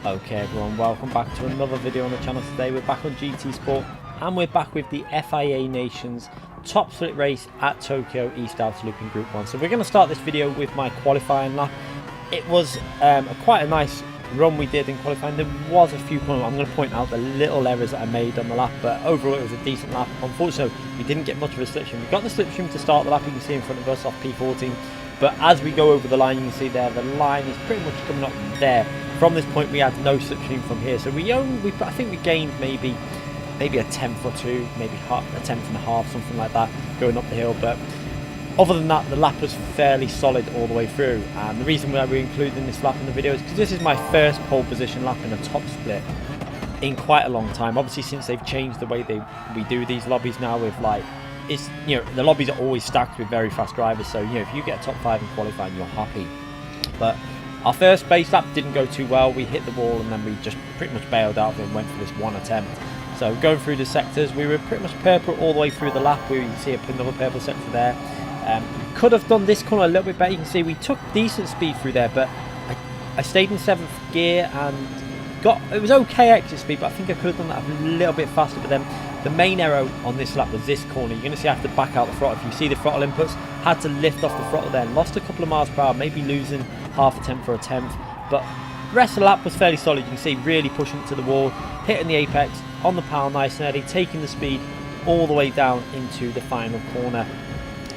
Okay everyone, welcome back to another video on the channel. Today we're back on GT Sport and we're back with the FIA Nations top split race at Tokyo East Alps Looping Group 1. So we're going to start this video with my qualifying lap. It was quite a nice run we did in qualifying. There was a few points, I'm going to point out the little errors that I made on the lap, but overall it was a decent lap. Unfortunately we didn't get much of a slipstream. We got the slipstream to start the lap, you can see in front of us off P14, but as we go over the line you can see there the line is pretty much coming up there. From this point we had no slipstream from here, so I think we gained maybe a tenth or two, maybe a tenth and a half, something like that, going up the hill. But other than that, the lap was fairly solid all the way through. And the reason why we're including this lap in the video is because this is my first pole position lap in a top split in quite a long time. Obviously, since they've changed the way we do these lobbies now, with like the lobbies are always stacked with very fast drivers. So if you get a top 5 in qualifying, you're happy. But our first base lap didn't go too well. We hit the wall and then we just pretty much bailed out and went for this one attempt. So going through the sectors, we were pretty much purple all the way through the lap. We see another purple sector there. Could have done this corner a little bit better. You can see we took decent speed through there, but I stayed in 7th gear and it was okay exit speed, but I think I could have done that a little bit faster. But then the main error on this lap was this corner. You're going to see I have to back out the throttle. If you see the throttle inputs, had to lift off the throttle there, lost a couple of miles per hour, maybe losing half a tenth or a tenth, but the rest of the lap was fairly solid. You can see really pushing it to the wall, hitting the apex on the power nice and early, taking the speed all the way down into the final corner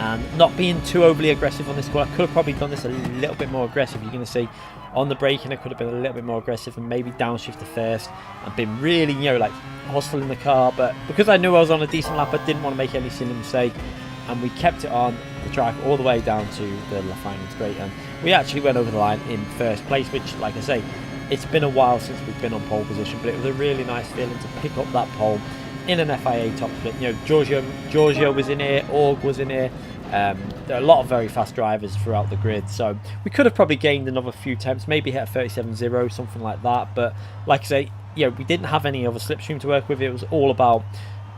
and not being too overly aggressive on this corner. I could have probably done this a little bit more aggressive. You're going to see on the braking I could have been a little bit more aggressive and maybe downshift to first and been really like hustling the car, but because I knew I was on a decent lap I didn't want to make any silly mistake, and we kept it on the track all the way down to the final straight, and we actually went over the line in first place, which, like I say, it's been a while since we've been on pole position, but it was a really nice feeling to pick up that pole in an FIA top split. Giorgio was in here, Org was in here. There are a lot of very fast drivers throughout the grid, so we could have probably gained another few attempts, maybe hit a 37.0, something like that. But like I say, we didn't have any other slipstream to work with. It was all about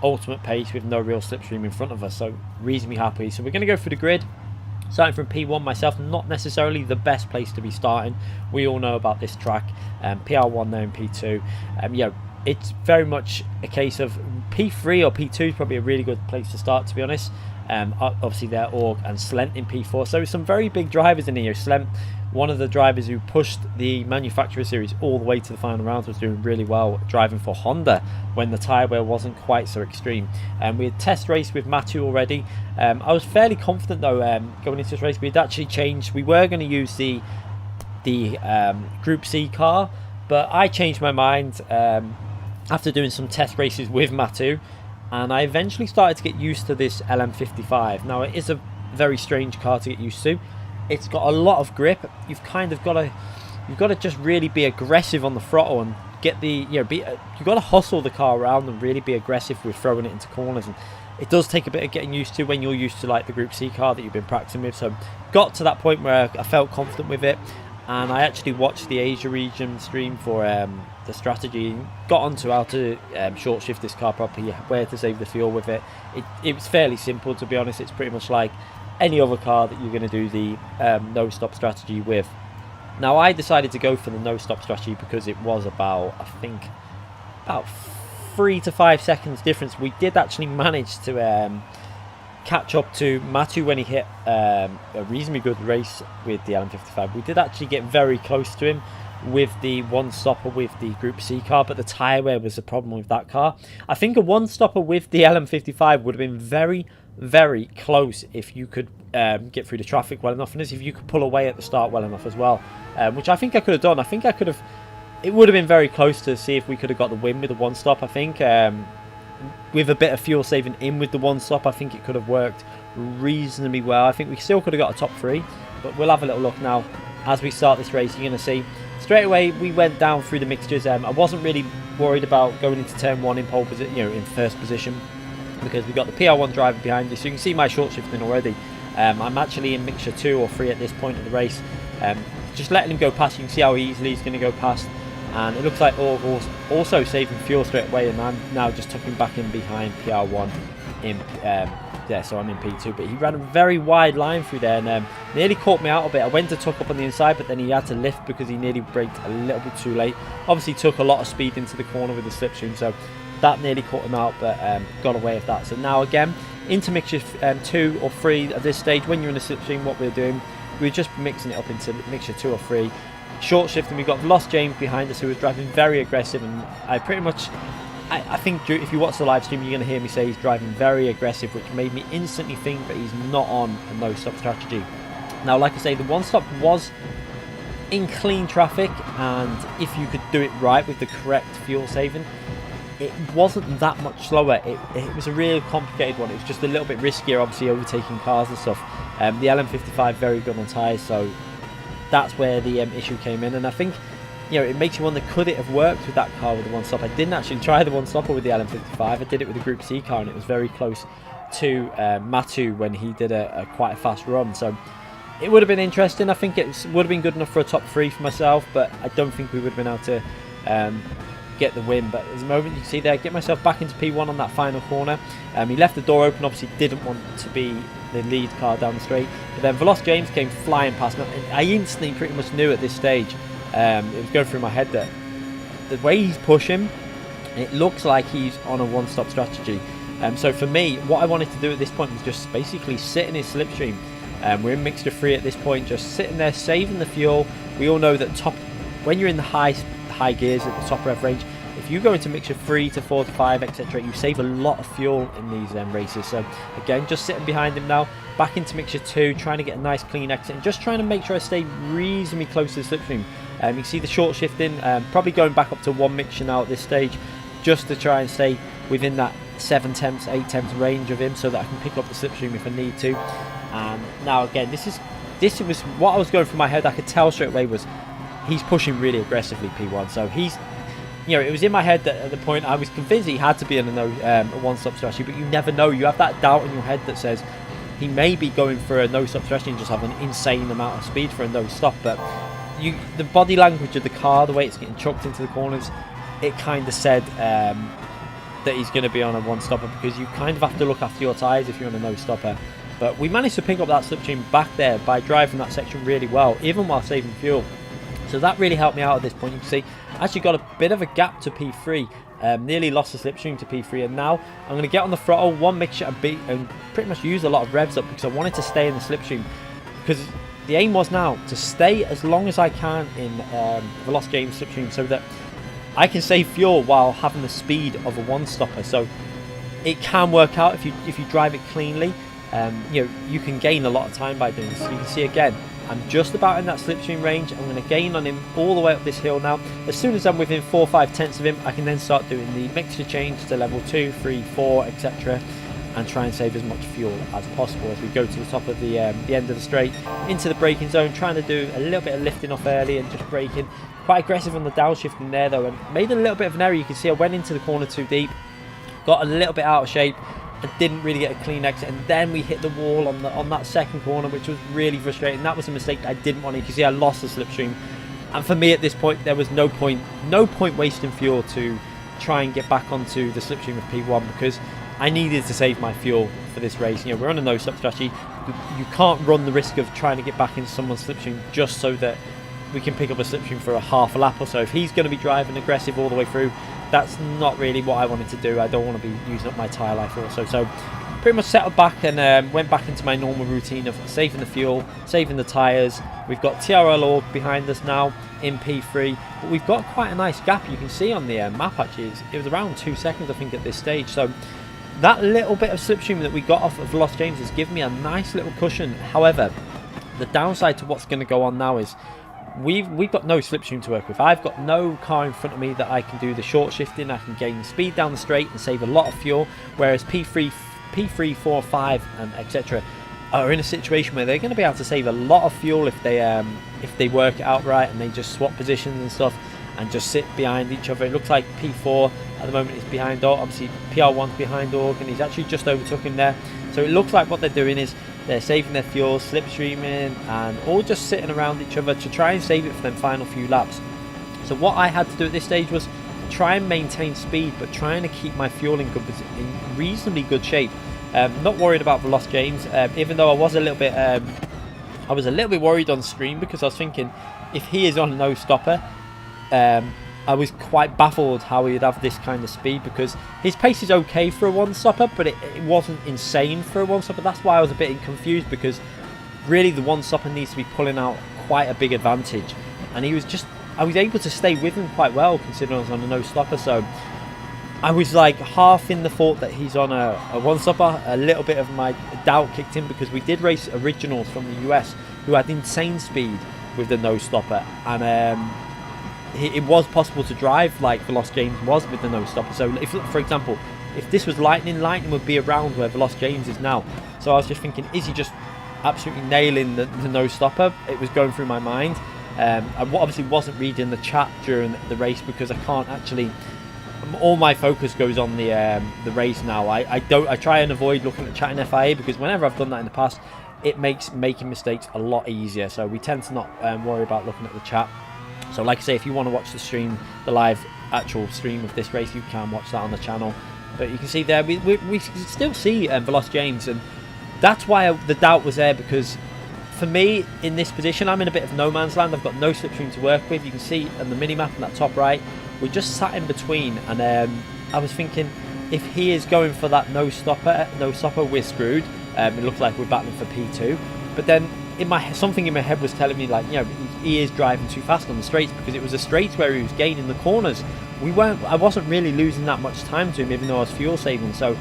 ultimate pace with no real slipstream in front of us, so reasonably happy. So we're going to go through the grid, starting from P1 myself. Not necessarily the best place to be starting. We all know about this track. PR1 there in P2. It's very much a case of P3 or P2 is probably a really good place to start, to be honest. Obviously there Org and Slent in P4, so some very big drivers in here. Slent, one of the drivers who pushed the manufacturer series all the way to the final rounds, was doing really well driving for Honda when the tyre wear wasn't quite so extreme. We had test raced with Matu already. I was fairly confident though going into this race. We'd actually changed, we were going to use the Group C car, but I changed my mind after doing some test races with Matu, and I eventually started to get used to this LM55. Now it is a very strange car to get used to. It's got a lot of grip. You've kind of got to just really be aggressive on the throttle and get the you've got to hustle the car around and really be aggressive with throwing it into corners. And it does take a bit of getting used to when you're used to like the Group C car that you've been practicing with. So got to that point where I felt confident with it, and I actually watched the Asia region stream for the strategy, got onto how to short shift this car properly, where to save the fuel with it. It was fairly simple, to be honest. It's pretty much like any other car that you're going to do the no stop strategy with. Now I decided to go for the no stop strategy because it was about 3 to 5 seconds difference. We did actually manage to catch up to Matu when he hit a reasonably good race with the LM55. We did actually get very close to him with the one stopper with the Group C car, but the tyre wear was the problem with that car. I think a one stopper with the LM55 would have been very, very close if you could get through the traffic well enough, and if you could pull away at the start well enough as well, which I think I could have done. I think I could have. It would have been very close to see if we could have got the win with the one stop. I think with a bit of fuel saving in with the one stop, I think it could have worked reasonably well. I think we still could have got a top 3, but we'll have a little look now as we start this race. You're going to see straight away we went down through the mixtures. I wasn't really worried about going into turn 1 in pole position, in first position, because we got the PR1 driver behind you. So you can see my short shifting already. I'm actually in mixture 2 or 3 at this point of the race. Just letting him go past. You can see how easily he's going to go past, and it looks like Org also saving fuel straight away, and I'm now just tucking back in behind PR1. in yeah, so I'm in P2, but he ran a very wide line through there and nearly caught me out a bit. I went to tuck up on the inside, but then he had to lift because he nearly braked a little bit too late. Obviously took a lot of speed into the corner with the slipstream, so that nearly caught him out, but got away with that. So now again, into mixture 2 or 3 at this stage. When you're in a slipstream, what we're doing, we're just mixing it up into mixture 2 or 3. Short shifting, we've got Lost James behind us, who was driving very aggressive, and I pretty much, I think if you watch the live stream, you're going to hear me say he's driving very aggressive, which made me instantly think that he's not on a no-stop strategy. Now, like I say, the one-stop was in clean traffic, and if you could do it right with the correct fuel saving, it wasn't that much slower. It was a real complicated one. It was just a little bit riskier, obviously, overtaking cars and stuff. The LM55 very good on tyres, so that's where the issue came in. And I think, you know, it makes you wonder, could it have worked with that car with the one-stop? I didn't actually try the one-stopper with the LM55. I did it with the Group C car, and it was very close to Matu when he did quite a fast run. So it would have been interesting. I think it would have been good enough for a top 3 for myself, but I don't think we would have been able to get the win. But at the moment, you can see there, get myself back into P1 on that final corner. He left the door open, obviously didn't want to be the lead car down the straight, but then Veloz James came flying past me, and I instantly pretty much knew at this stage, it was going through my head, that the way he's pushing, it looks like he's on a one-stop strategy. So for me, what I wanted to do at this point was just basically sit in his slipstream. We're in mixture 3 at this point, just sitting there saving the fuel. We all know that when you're in the high gears at the top rev range, if you go into mixture 3 to 4 to 5, etc., you save a lot of fuel in these races. So again, just sitting behind him now, back into mixture 2, trying to get a nice clean exit, and just trying to make sure I stay reasonably close to the slipstream. You can see the short shifting, probably going back up to 1 mixture now at this stage, just to try and stay within that 7 tenths, 8 tenths range of him, so that I can pick up the slipstream if I need to. Now again, this was what I was going through my head. I could tell straight away was he's pushing really aggressively, P1. So he's, you know, it was in my head that at the point I was convinced he had to be in a one-stop strategy, but you never know. You have that doubt in your head that says he may be going for a no-stop strategy and just have an insane amount of speed for a no-stop. But the body language of the car, the way it's getting chucked into the corners, it kind of said that he's going to be on a one-stopper, because you kind of have to look after your tyres if you're on a no-stopper. But we managed to pick up that slipstream back there by driving that section really well, even while saving fuel. So that really helped me out at this point. You can see I actually got a bit of a gap to P3, nearly lost the slipstream to P3, and now I'm going to get on the throttle, 1 mixture and pretty much use a lot of revs up, because I wanted to stay in the slipstream, because the aim was now to stay as long as I can in the Lost James slipstream, so that I can save fuel while having the speed of a one-stopper. So it can work out if you drive it cleanly. You know, you can gain a lot of time by doing this. So you can see again, I'm just about in that slipstream range. I'm going to gain on him all the way up this hill now. As soon as I'm within 4 or 5 tenths of him, I can then start doing the mixture change to level 2, 3, 4, etc., and try and save as much fuel as possible as we go to the top of the end of the straight, into the braking zone, trying to do a little bit of lifting off early and just braking. Quite aggressive on the downshifting there though, and made a little bit of an error. You can see I went into the corner too deep, got a little bit out of shape, and didn't really get a clean exit, and then we hit the wall on that second corner, which was really frustrating. That was a mistake I didn't want to. You can see I lost the slipstream, and for me at this point there was no point wasting fuel to try and get back onto the slipstream of P1, because I needed to save my fuel for this race. You know, we're on a no-stop strategy. You can't run the risk of trying to get back into someone's slipstream just so that we can pick up a slipstream for a half a lap or so. If he's going to be driving aggressive all the way through, that's not really what I wanted to do. I don't want to be using up my tyre life also. So pretty much settled back and went back into my normal routine of saving the fuel, saving the tyres. We've got TRL Org behind us now in P3, but we've got quite a nice gap. You can see on the map actually, it was around 2 seconds I think at this stage. So that little bit of slipstream that we got off of Lost James has given me a nice little cushion. However, the downside to what's going to go on now is we've got no slipstream to work with. I've got no car in front of me that I can do the short shifting. I can gain speed down the straight and save a lot of fuel, whereas P3, 4, 5 and etc. are in a situation where they're going to be able to save a lot of fuel if they work it out right and they just swap positions and stuff and just sit behind each other. It looks like P4 at the moment is behind Org. Obviously PR1's behind Org, and he's actually just overtook him there. So it looks like what they're doing is they're saving their fuel, slipstreaming, and all just sitting around each other to try and save it for them final few laps. So what I had to do at this stage was try and maintain speed, but trying to keep my fuel in reasonably good shape, Not worried about Veloz James, even though I was a little bit worried on screen, because I was thinking if he is on no stopper, I was quite baffled how he'd have this kind of speed, because his pace is okay for a one stopper, but it wasn't insane for a one stopper. That's why I was a bit confused, because really the one stopper needs to be pulling out quite a big advantage, and I was able to stay with him quite well considering I was on a no stopper. So I was like half in the thought that he's on a one stopper. A little bit of my doubt kicked in, because we did race originals from the US who had insane speed with the no stopper, and it was possible to drive like Veloz James was with the no stopper. So if, for example, if this was Lightning would be around where Veloz James is now. So I was just thinking, is he just absolutely nailing the no stopper? It was going through my mind. I obviously wasn't reading the chat during the race, because I can't actually, all my focus goes on the race now. I try and avoid looking at chat in FIA, because whenever I've done that in the past, it makes making mistakes a lot easier. So we tend to not worry about looking at the chat. So like I say, if you want to watch the stream, the live actual stream of this race, you can watch that on the channel. But you can see there, we still see Veloz James, and that's why the doubt was there, because for me in this position, I'm in a bit of no man's land. I've got no slipstream to work with. You can see on the mini map in that top right, we just sat in between, and I was thinking, if he is going for that no stopper, we're screwed. It looks like we're battling for P2, but then something in my head was telling me, like, you know, he is driving too fast on the straights, because it was the straights where he was gaining the corners. I wasn't really losing that much time to him, even though I was fuel saving. So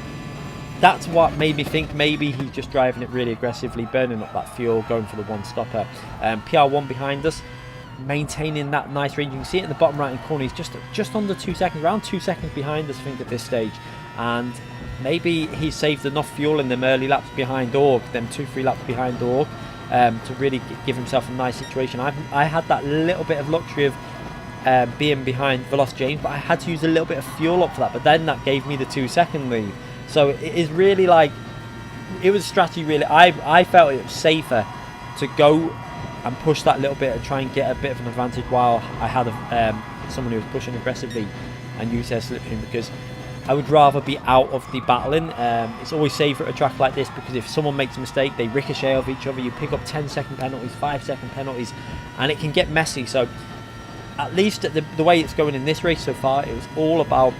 that's what made me think maybe he's just driving it really aggressively, burning up that fuel, going for the one stopper. PR1 behind us, maintaining that nice range. You can see it in the bottom right hand corner. He's just under 2 seconds, around 2 seconds behind us, I think, at this stage. And maybe he saved enough fuel in them early laps behind Org, them 2-3 laps behind Org, to really give himself a nice situation. I had that little bit of luxury of being behind Veloz James, but I had to use a little bit of fuel up for that, but then that gave me the 2 second lead. So it is really like, it was a strategy really. I felt it was safer to go and push that little bit and try and get a bit of an advantage while I had someone who was pushing aggressively and use their slipstream, because I would rather be out of the battling. It's always safer at a track like this, because if someone makes a mistake, they ricochet off each other. You pick up 10-second penalties, 5-second penalties, and it can get messy. So at least the way it's going in this race so far, it was all about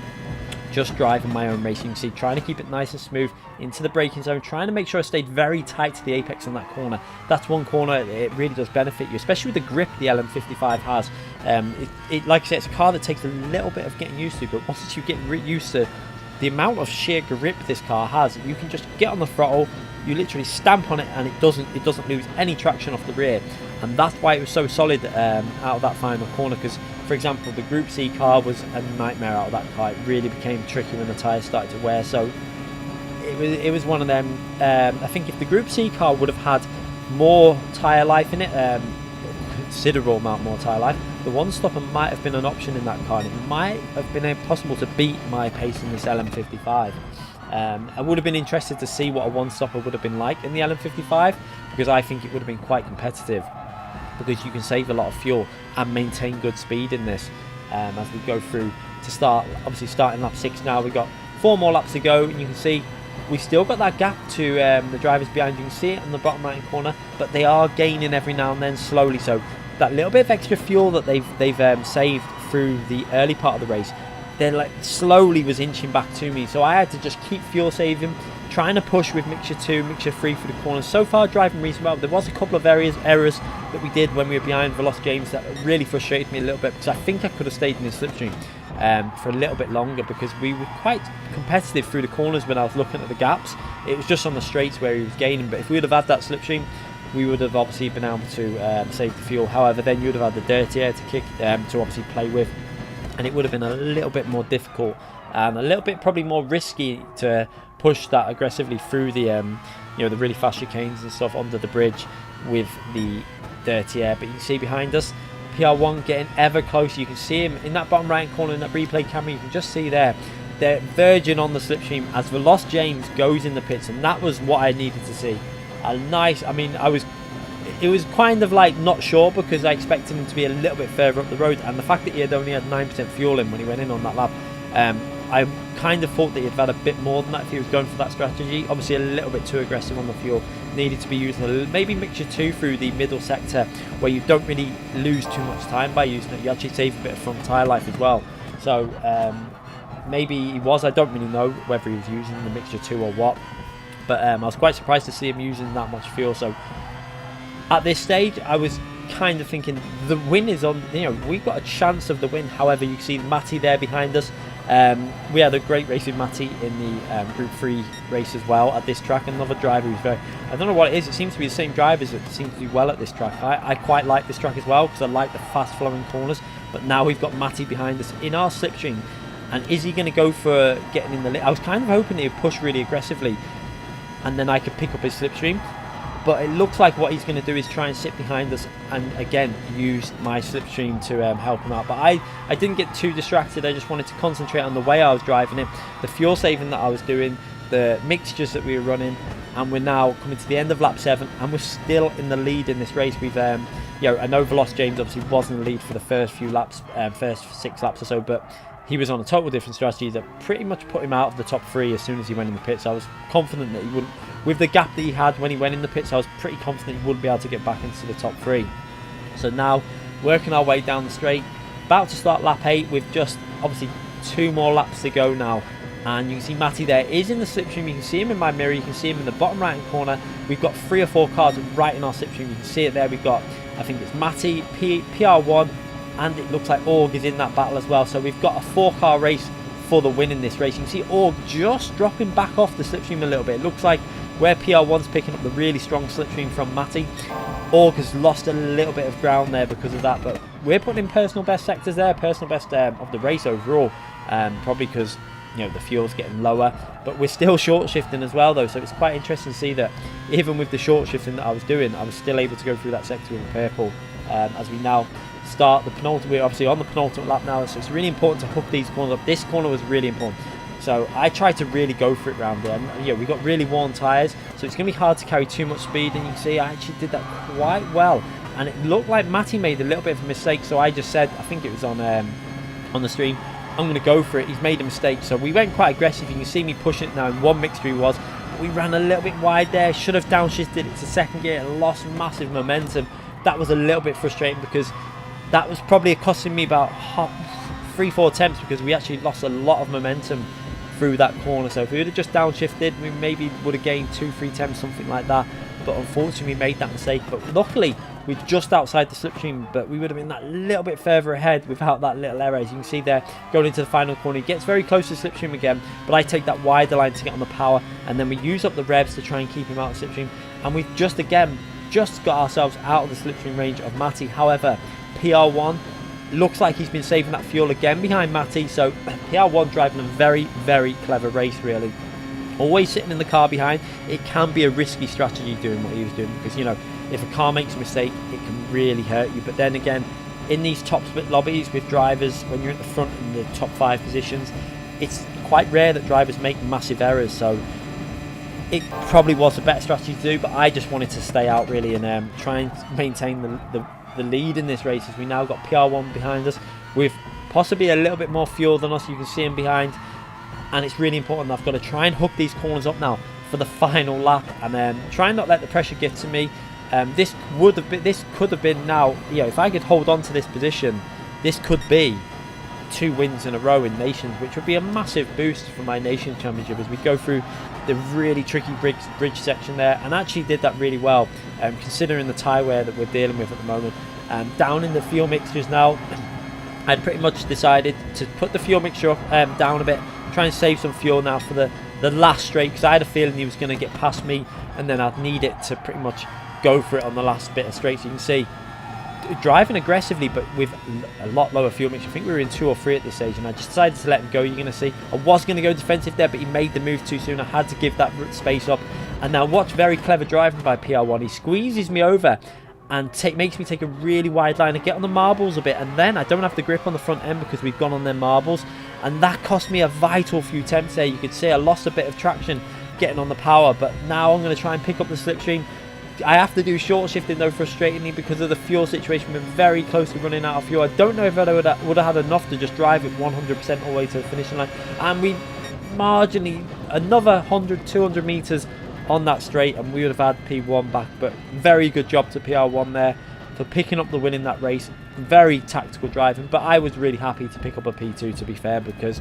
just driving my own race. You can see, trying to keep it nice and smooth into the braking zone, trying to make sure I stayed very tight to the apex on that corner. That's one corner it really does benefit you, especially with the grip the LM55 has. Like I said, it's a car that takes a little bit of getting used to, but once you get used to the amount of sheer grip this car has, you can just get on the throttle, you literally stamp on it, and it doesn't lose any traction off the rear. And that's why it was so solid out of that final corner, because, for example, the Group C car was a nightmare out of that car. It really became tricky when the tyres started to wear. So it was one of them. I think if the Group C car would have had more tyre life in it, considerable amount more tyre life, the one stopper might have been an option in that car, and it might have been possible to beat my pace in this LM55. I would have been interested to see what a one stopper would have been like in the LM55, because I think it would have been quite competitive, because you can save a lot of fuel and maintain good speed in this. As we go through to start, obviously starting lap 6 now, we've got 4 more laps to go, and you can see we still got that gap to the drivers behind. You can see it on the bottom right hand corner, but they are gaining every now and then slowly. So that little bit of extra fuel that they've saved through the early part of the race, they're like slowly was inching back to me. So I had to just keep fuel saving, trying to push with mixture 2, mixture 3 through the corners. So far driving reasonably well. There was a couple of errors that we did when we were behind Veloz James that really frustrated me a little bit, because I think I could have stayed in his slipstream for a little bit longer, because we were quite competitive through the corners when I was looking at the gaps. It was just on the straights where he was gaining, but if we would have had that slipstream, we would have obviously been able to save the fuel. However, then you would have had the dirty air to kick to obviously play with, and it would have been a little bit more difficult and a little bit probably more risky to push that aggressively through the you know, the really fast chicanes and stuff under the bridge with the dirty air. But you can see behind us, PR1 getting ever closer. You can see him in that bottom right corner in that replay camera. You can just see there, they're verging on the slipstream as Veloz James goes in the pits, and that was what I needed to see. A nice, I mean, it was kind of like not sure, because I expected him to be a little bit further up the road, and the fact that he had only had 9% fuel in when he went in on that lap, I kind of thought that he'd had a bit more than that if he was going for that strategy. Obviously a little bit too aggressive on the fuel. Needed to be using maybe mixture 2 through the middle sector, where you don't really lose too much time by using it. You actually save a bit of front tyre life as well. So maybe he was, I don't really know whether he was using the mixture 2 or what, but I was quite surprised to see him using that much fuel. So at this stage I was kind of thinking the win is on, you know, we've got a chance of the win. However, you can see Matty there behind us. We had a great race with Matty in the Group 3 race as well at this track. Another driver who's very, I don't know what it is, it seems to be the same drivers that seem to do well at this track. I quite like this track as well because I like the fast flowing corners, but now we've got Matty behind us in our slipstream. And is he going to go for getting in the lead? I was kind of hoping he'd push really aggressively and then I could pick up his slipstream. But it looks like what he's going to do is try and sit behind us and again use my slipstream to help him out. But I didn't get too distracted. I just wanted to concentrate on the way I was driving it, the fuel saving that I was doing, the mixtures that we were running, and we're now coming to the end of lap 7 and we're still in the lead in this race. We've you know, I know Veloz James obviously was in the lead for the first few laps, first 6 laps or so, but he was on a total different strategy that pretty much put him out of the top 3 as soon as he went in the pits. I was confident that he wouldn't, with the gap that he had when he went in the pits, I was pretty confident he wouldn't be able to get back into the top 3. So now, working our way down the straight, about to start lap 8 with just obviously 2 more laps to go now. And you can see Matty there is in the slipstream. You can see him in my mirror, you can see him in the bottom right hand corner. We've got 3 or 4 cars right in our slipstream. You can see it there. We've got, I think it's Matty, PR1, and it looks like Org is in that battle as well. So we've got a 4-car race for the win in this race. You can see Org just dropping back off the slipstream a little bit. It looks like where PR1's picking up the really strong slipstream from Matty, Org has lost a little bit of ground there because of that. But we're putting in personal best sectors there, personal best of the race overall, probably because, you know, the fuel's getting lower, but we're still short shifting as well though. So it's quite interesting to see that even with the short shifting that I was doing, I was still able to go through that sector with the purple. As we now start the penultimate, we're obviously on the penultimate lap now, so it's really important to hook these corners up. This corner was really important, so I tried to really go for it round there. Yeah, we got really worn tyres, so it's going to be hard to carry too much speed, and you can see I actually did that quite well. And it looked like Matty made a little bit of a mistake, so I just said, I think it was on the stream, I'm going to go for it. He's made a mistake, so we went quite aggressive. You can see me pushing it now. In one mixture he was, we ran a little bit wide there. Should have downshifted it to second gear, lost massive momentum. That was a little bit frustrating because that was probably costing me about 3-4 attempts, because we actually lost a lot of momentum through that corner. So if we would have just downshifted, we maybe would have gained 2-3 attempts, something like that. But unfortunately we made that mistake. But luckily we're just outside the slipstream, but we would have been that little bit further ahead without that little error. As you can see there, going into the final corner, he gets very close to the slipstream again, but I take that wider line to get on the power, and then we use up the revs to try and keep him out of the slipstream. And we've just got ourselves out of the slipstream range of Matty. However, PR1 looks like he's been saving that fuel again behind Matty. So PR1 driving a very, very clever race, really. Always sitting in the car behind. It can be a risky strategy doing what he was doing, because, you know, if a car makes a mistake, it can really hurt you. But then again, in these top split lobbies with drivers, when you're at the front in the top 5 positions, it's quite rare that drivers make massive errors. So it probably was a better strategy to do, but I just wanted to stay out really and try and maintain the lead in this race, as we now got PR1 behind us with possibly a little bit more fuel than us. You can see him behind, and it's really important. I've got to try and hook these corners up now for the final lap, and try and not let the pressure get to me. This could have been now, you know, if I could hold on to this position, this could be 2 wins in a row in Nations, which would be a massive boost for my Nations Championship, as we go through the really tricky bridge section there, and actually did that really well, considering the tyre wear that we're dealing with at the moment. Down in the fuel mixtures now, I'd pretty much decided to put the fuel mixture up, down a bit, try and save some fuel now for the last straight, because I had a feeling he was going to get past me, and then I'd need it to pretty much go for it on the last bit of straight. So you can see driving aggressively, but with a lot lower fuel mixture. I think we were in 2 or 3 at this stage, and I just decided to let him go. You're going to see I was going to go defensive there, but he made the move too soon. I had to give that space up. And now watch very clever driving by PR1. He squeezes me over and makes me take a really wide line and get on the marbles a bit, and then I don't have the grip on the front end because we've gone on their marbles, and that cost me a vital few attempts there. You could see I lost a bit of traction getting on the power, but now I'm going to try and pick up the slipstream. I have to do short shifting though, frustratingly, because of the fuel situation. We're very close to running out of fuel. I don't know if I would have had enough to just drive it 100% all the way to the finishing line. And we marginally, another 100, 200 meters on that straight, and we would have had P1 back. But very good job to PR1 there for picking up the win in that race. Very tactical driving, but I was really happy to pick up a P2, to be fair, because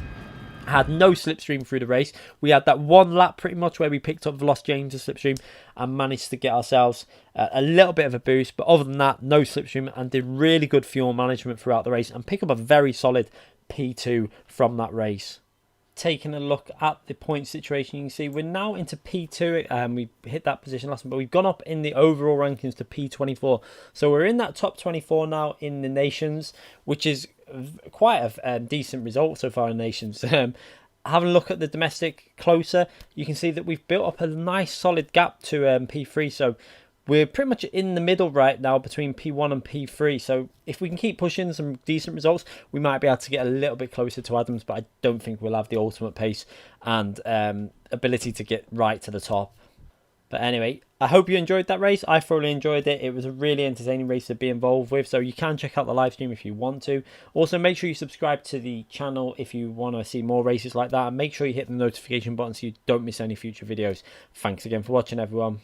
I had no slipstream through the race. We had that one lap pretty much where we picked up Lost James' slipstream and managed to get ourselves a little bit of a boost. But other than that, no slipstream, and did really good fuel management throughout the race and pick up a very solid P2 from that race. Taking a look at the point situation, you can see we're now into P2, and we hit that position last time, but we've gone up in the overall rankings to P24. So we're in that top 24 now in the Nations, which is quite a decent result so far in Nations. Having a look at the domestic closer, you can see that we've built up a nice solid gap to P3. So we're pretty much in the middle right now between P1 and P3. So if we can keep pushing some decent results, we might be able to get a little bit closer to Adams, but I don't think we'll have the ultimate pace and ability to get right to the top. But anyway, I hope you enjoyed that race. I thoroughly enjoyed it. It was a really entertaining race to be involved with, so you can check out the live stream if you want to. Also, make sure you subscribe to the channel if you want to see more races like that, and make sure you hit the notification button so you don't miss any future videos. Thanks again for watching, everyone.